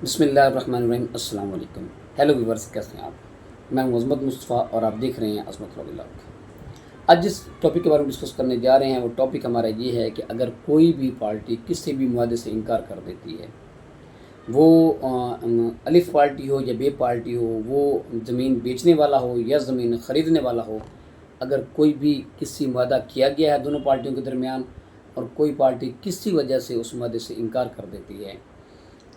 बिस्मिल्लाहिर्रहमानिर्रहीम। अस्सलाम वालेकुम। हेलो व्यूवर्स, कैसे हैं आप? मैं हूं अज़मत मुस्तफ़ा और आप देख रहे हैं अज़मत व्लॉग। आज जिस टॉपिक के बारे में डिस्कस करने जा रहे हैं वो टॉपिक हमारा ये है कि अगर कोई भी पार्टी किसी भी मुआदे से इनकार कर देती है, वो अलिफ पार्टी हो या बे पार्टी हो, वो ज़मीन बेचने वाला हो या ज़मीन ख़रीदने वाला हो, अगर कोई भी किसी मुआदा किया गया है दोनों पार्टियों के दरमियान और कोई पार्टी किसी वजह से उस मुआदे से इनकार कर देती है,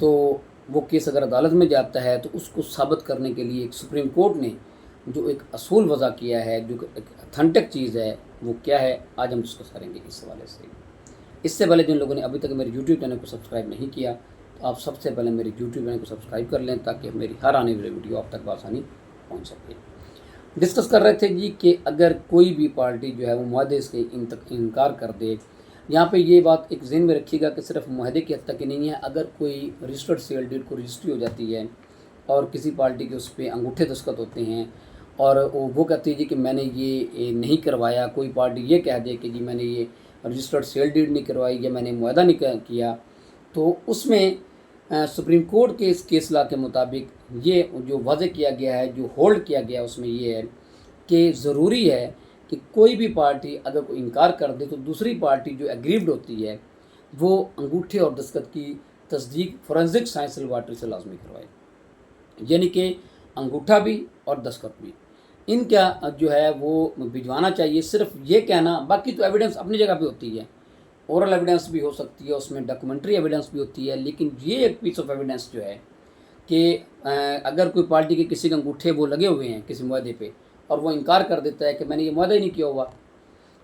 तो वो केस अगर अदालत में जाता है तो उसको साबित करने के लिए एक सुप्रीम कोर्ट ने जो एक असूल वज़ा किया है, जो एक अथेंटिक चीज़ है, वो क्या है, आज हम डिस्कस करेंगे इस हवाले से। इससे पहले जिन लोगों ने अभी तक मेरे यूट्यूब चैनल को सब्सक्राइब नहीं किया, तो आप सबसे पहले मेरे यूट्यूब चैनल को सब्सक्राइब कर लें ताकि मेरी हर आने वाली वीडियो आप तक बआसानी पहुँच सके। डिस्कस कर रहे थे जी कि अगर कोई भी पार्टी जो है वो मुआहदे से इनकार कर दे। यहाँ पे ये बात एक ज़हन में रखिएगा कि सिर्फ मुआहदे की हद तक ही नहीं है। अगर कोई रजिस्टर्ड सेल डीड को रजिस्ट्री हो जाती है और किसी पार्टी के उस पर अंगूठे दस्तखत होते हैं और वो कहती है जी कि मैंने ये नहीं करवाया, कोई पार्टी ये कह दे कि जी मैंने ये रजिस्टर्ड सेल डीड नहीं करवाई या मैंने मुआहदा नहीं किया, तो उसमें सुप्रीम कोर्ट के इस केस लॉ के मुताबिक ये जो वाज़े किया गया है, जो होल्ड किया गया है, उसमें ये है कि ज़रूरी है कि कोई भी पार्टी अगर कोई इनकार कर दे तो दूसरी पार्टी जो एग्रीव्ड होती है वो अंगूठे और दस्तखत की तस्दीक फोरेंसिक साइंस लेबॉरेटरी से लाजमी करवाए, यानी कि अंगूठा भी और दस्तखत भी इनका जो है वो भिजवाना चाहिए। सिर्फ ये कहना, बाकी तो एविडेंस अपनी जगह पे होती है, ओरल एविडेंस भी हो सकती है, उसमें डॉक्यूमेंट्री एविडेंस भी होती है, लेकिन ये एक पीस ऑफ एविडेंस जो है कि अगर कोई पार्टी के किसी के अंगूठे वो लगे हुए हैं किसी मुआहदे पे और वो इनकार कर देता है कि मैंने ये मुआहदा ही नहीं किया हुआ,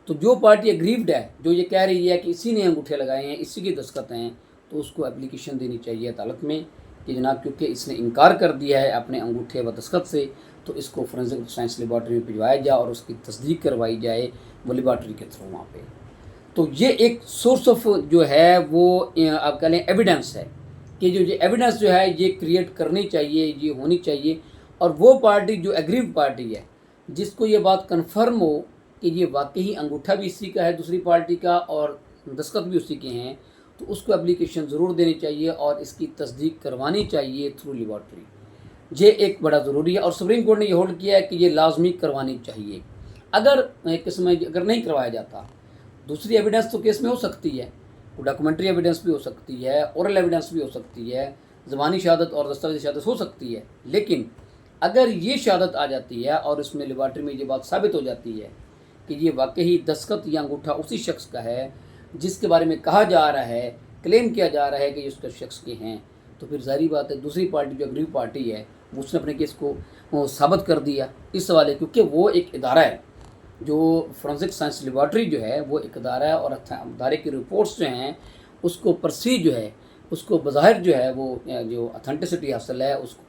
तो जो पार्टी एग्रीव्ड है, जो ये कह रही है कि इसी ने अंगूठे लगाए हैं, इसी की दस्तखत हैं, तो उसको एप्लीकेशन देनी चाहिए अदालत में कि जनाब क्योंकि इसने इनकार कर दिया है अपने अंगूठे व दस्तखत से, तो इसको फोरेंसिक साइंस लेबॉरेटरी में भिजवाया जाए और उसकी तस्दीक करवाई जाए वो लेबॉरेटरी के थ्रू वहाँ पे। तो ये एक सोर्स ऑफ जो है वो आप कह लें एविडेंस है कि जो ये एविडेंस जो है ये क्रिएट करनी चाहिए, ये होनी चाहिए। और वो पार्टी जो एग्रीव पार्टी है, जिसको ये बात कन्फर्म हो कि ये वाकई ही अंगूठा भी इसी का है दूसरी पार्टी का और दस्तखत भी उसी के हैं, तो उसको एप्लीकेशन ज़रूर देनी चाहिए और इसकी तस्दीक करवानी चाहिए थ्रू लेबॉरेटरी। ये एक बड़ा ज़रूरी है और सुप्रीम कोर्ट ने ये होल्ड किया है कि ये लाजमी करवानी चाहिए। अगर एक किस्म में अगर नहीं करवाया जाता, दूसरी एविडेंस तो केस में हो सकती है, डॉक्यूमेंट्री एविडेंस भी हो सकती है, ओरल एविडेंस भी हो सकती है, ज़बानी शहादत और दस्तावेज़ी शहादत हो सकती है, लेकिन अगर ये शहादत आ जाती है और इसमें लेबॉरेटरी में ये बात साबित हो जाती है कि ये वाकई दस्तखत या अंगूठा उसी शख्स का है जिसके बारे में कहा जा रहा है, क्लेम किया जा रहा है कि उसके शख्स के हैं, तो फिर ज़ाहिर बात है दूसरी पार्टी जो अग्रीव पार्टी है उसने अपने केस को साबित कर दिया इस सवाल है, क्योंकि वो एक इदारा है, जो फोरेंसिक साइंस लेबॉरेटरी जो है वो एक अदारा है और अदारे की रिपोर्ट्स जो हैं उसको परसी जो है उसको बज़ाहिर जो है वो जो अथेंटिसिटी हासिल है, उसको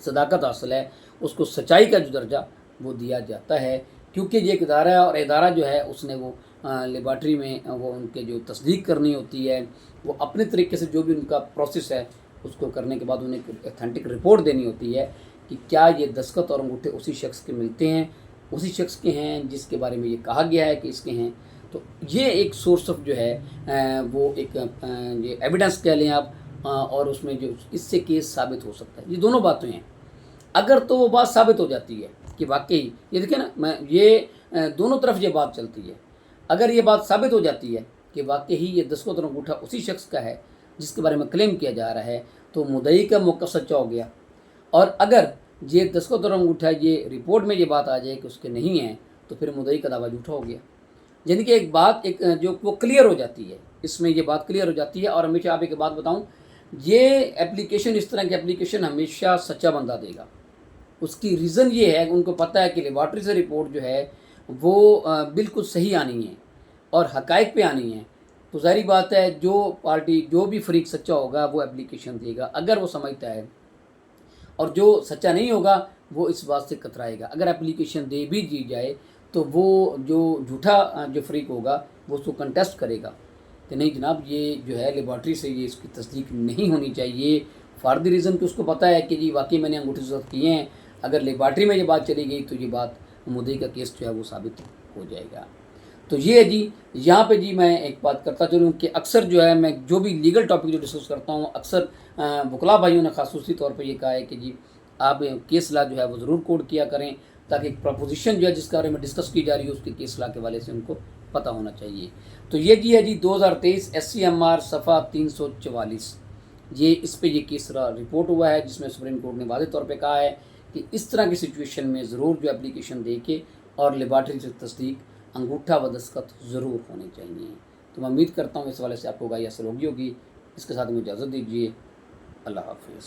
सदाकत हासिल है, उसको सच्चाई का जो दर्जा वो दिया जाता है, क्योंकि ये एक इदारा है और इदारा जो है उसने वो लेबॉरेटरी में वो उनके जो तस्दीक करनी होती है, वो अपने तरीके से जो भी उनका प्रोसेस है उसको करने के बाद उन्हें अथेंटिक रिपोर्ट देनी होती है कि क्या ये दस्तखत और अंगूठे उसी शख्स के मिलते हैं, उसी शख्स के हैं जिसके बारे में ये कहा गया है कि इसके हैं। तो ये एक सोर्स ऑफ जो है वो एक ये एविडेंस कह लें आप, और उसमें जो इससे केस साबित हो सकता है। ये दोनों बातें हैं। अगर तो वो बात साबित हो जाती है कि वाकई ये देखिए ना, मैं ये दोनों तरफ ये बात चलती है। अगर ये बात साबित हो जाती है कि वाकई ही ये दस्तखत और अंगूठा उसी शख्स का है जिसके बारे में क्लेम किया जा रहा है, तो मुद्दई का मौक़िफ़ सच्चा हो गया। और अगर ये दस्तखत और अंगूठा ये रिपोर्ट में ये बात आ जाए कि उसके नहीं है, तो फिर मुद्दई का दावा झूठा हो गया। यानी कि एक बात एक जो वो क्लियर हो जाती है, इसमें ये बात क्लियर हो जाती है। और हमेशा आप एक बात बताऊं, ये एप्लीकेशन, इस तरह की एप्लीकेशन हमेशा सच्चा बंदा देगा। उसकी रीज़न ये है, उनको पता है कि लेबॉरेटरी से रिपोर्ट जो है वो बिल्कुल सही आनी है और हक़ाइक़ पे आनी है। तो ज़ाहिर बात है जो पार्टी जो भी फरीक सच्चा होगा वो एप्लीकेशन देगा अगर वो समझता है, और जो सच्चा नहीं होगा वो इस बात से कतराएगा। अगर एप्लीकेशन दे भी दी जाए तो वो जो झूठा जो फरीक होगा वो उसको कंटेस्ट करेगा कि नहीं जनाब ये जो है लेबॉरेटरी से ये इसकी तस्दीक नहीं होनी चाहिए, फॉर द रीज़न कि उसको पता है कि जी वाकई मैंने अंगूठे ज़ब्त किए हैं। अगर लेबॉरेटरी में ये बात चली गई तो ये बात मुद्दई का केस जो है वो साबित हो जाएगा। تو یہ ہے جی یہاں پہ جی میں ایک بات کرتا چلوں کہ اکثر جو ہے میں جو بھی لیگل ٹاپک جو ڈسکس کرتا ہوں اکثر وکلا بھائیوں نے خصوصی طور پہ یہ کہا ہے کہ جی آپ کیس لا جو ہے وہ ضرور کوڈ کیا کریں تاکہ ایک پروپوزیشن جو ہے جس کے بارے میں ڈسکس کی جا رہی ہے اس کے کیس لا کے والے سے ان کو پتہ ہونا چاہیے. تو یہ جی ہے جی 2023 SCMR صفحہ 344 یہ اس پہ یہ کیس رپورٹ ہوا ہے جس میں سپریم کورٹ نے واضح طور پہ کہا ہے کہ اس طرح کی سچویشن میں ضرور جو اپلیکیشن دے کے اور لیبارٹری سے تصدیق انگوٹھا و دستخط ضرور ہونے چاہیے. تو میں امید کرتا ہوں اس حوالے سے آپ کو آگاہی حاصل ہوگی. اس کے ساتھ مجھے اجازت دیجیے. اللہ حافظ.